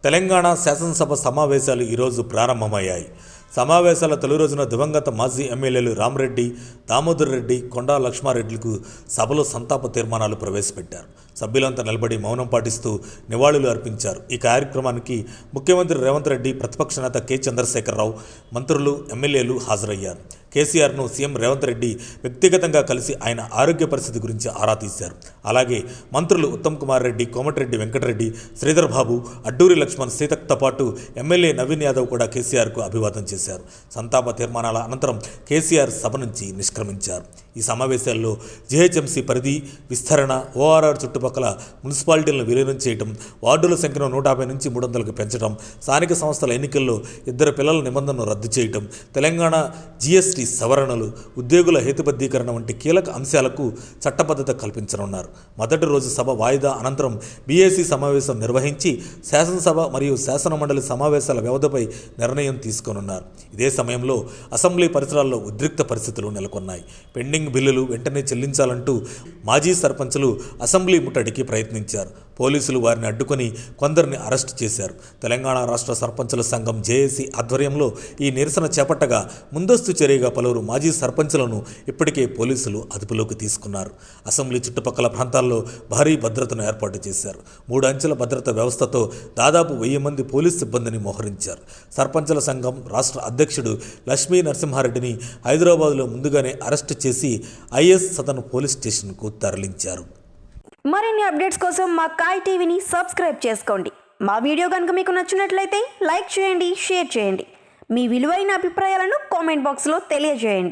తెలంగాణ శాసనసభ సమావేశాలు ఈరోజు ప్రారంభమయ్యాయి. సమావేశాల తొలి రోజున దివంగత మాజీ ఎమ్మెల్యేలు రామరెడ్డి, దామోదర్ రెడ్డి, కొండా లక్ష్మారెడ్డిలకు సభలో సంతాప తీర్మానాలు ప్రవేశపెట్టారు. సభ్యులంతా నిలబడి మౌనం పాటిస్తూ నివాళులు అర్పించారు. ఈ కార్యక్రమానికి ముఖ్యమంత్రి రేవంత్ రెడ్డి, ప్రతిపక్ష నేత కె చంద్రశేఖరరావు, మంత్రులు, ఎమ్మెల్యేలు హాజరయ్యారు. కేసీఆర్ను సీఎం రేవంత్ రెడ్డి వ్యక్తిగతంగా కలిసి ఆయన ఆరోగ్య పరిస్థితి గురించి ఆరా తీశారు. అలాగే మంత్రులు ఉత్తమ్ కుమార్ రెడ్డి, కోమటిరెడ్డి వెంకటరెడ్డి, శ్రీధర్ బాబు, అడ్డూరి లక్ష్మణ్, సీతక్తో పాటు ఎమ్మెల్యే నవీన్ యాదవ్ కూడా కేసీఆర్కు అభివాదం చేశారు. సంతాప తీర్మానాల అనంతరం కేసీఆర్ సభ నుంచి నిష్క్రమించారు. ఈ సమావేశాల్లో జీహెచ్ఎంసీ పరిధి విస్తరణ, ఓఆర్ఆర్ చుట్టుపక్కల మున్సిపాలిటీలను విలీనం చేయడం, వార్డుల సంఖ్యను 150 నుంచి 300కు పెంచడం, స్థానిక సంస్థల ఎన్నికల్లో 2 పిల్లల నిబంధనను రద్దు చేయడం, తెలంగాణ జీఎస్టీ సవరణలు, ఉద్యోగుల హేతుబద్ధీకరణ వంటి కీలక అంశాలకు చట్టబద్ధత కల్పించనున్నారు. మొదటి రోజు సభ వాయిదా అనంతరం బీఏసీ సమావేశం నిర్వహించి శాసనసభ మరియు శాసనమండలి సమావేశాల వ్యవధిపై నిర్ణయం తీసుకోనున్నారు. ఇదే సమయంలో అసెంబ్లీ పరిసరాల్లో ఉద్రిక్త పరిస్థితులు నెలకొన్నాయి. పెండింగ్ బిల్లులు వెంటనే చెల్లించాలంటూ మాజీ సర్పంచులు అసెంబ్లీ ముట్టడికి ప్రయత్నించారు. పోలీసులు వారిని అడ్డుకొని కొందరిని అరెస్టు చేశారు. తెలంగాణ రాష్ట్ర సర్పంచుల సంఘం జేఏసీ ఆధ్వర్యంలో ఈ నిరసన చేపట్టగా ముందస్తు చర్యగా పలువురు మాజీ సర్పంచులను ఇప్పటికే పోలీసులు అదుపులోకి తీసుకున్నారు. అసెంబ్లీ చుట్టుపక్కల ప్రాంతాల్లో భారీ భద్రతను ఏర్పాటు చేశారు. 3 అంచెల భద్రత వ్యవస్థతో దాదాపు 1000 మంది పోలీస్ సిబ్బందిని మోహరించారు. సర్పంచుల సంఘం రాష్ట్ర అధ్యక్షుడు లక్ష్మీ నరసింహారెడ్డిని హైదరాబాద్లో ముందుగానే అరెస్టు చేసి ఐఎస్ సదన్ పోలీస్ స్టేషన్కు తరలించారు. మరిన్ని అప్డేట్స్ కోసం మా కాయ్ టీవీని సబ్స్క్రైబ్ చేసుకోండి. మా వీడియో కనుక మీకు నచ్చినట్లయితే లైక్ చేయండి, షేర్ చేయండి. మీ విలువైన అభిప్రాయాలను కామెంట్ బాక్స్లో తెలియజేయండి.